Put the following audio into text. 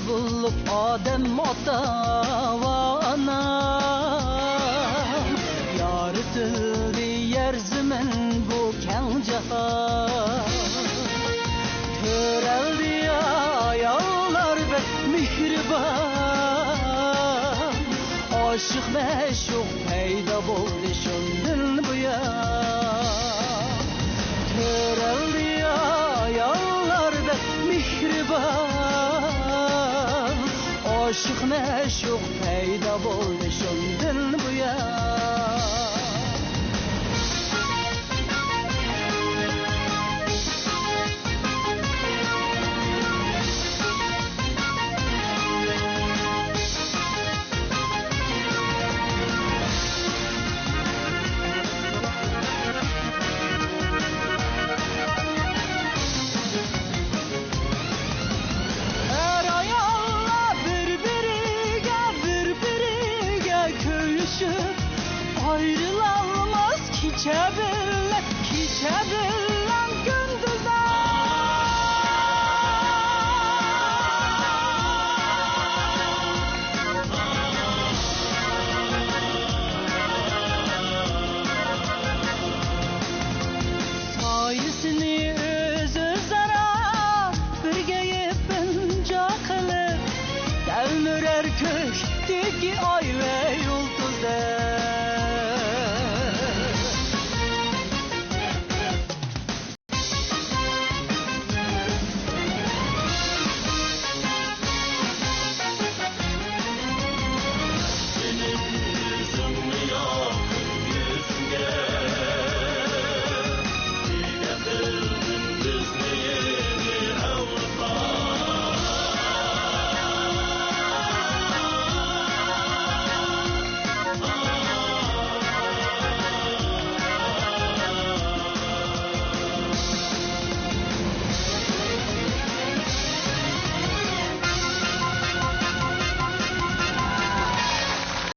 bulup adem ota va anam yaratıldı yer zemin bu keng jahan köreldi ayollar ve mihriban aşık meşuk peyda buldu şundan bu ya köreldi ayollar ve mihriban aşık meşuk peyda buldu şundan bu ya ayrılamaz ki çevirler gündüzler sayısını öz özara birge yapınca kılıp devnürer köşkteki ay ve yıldızlar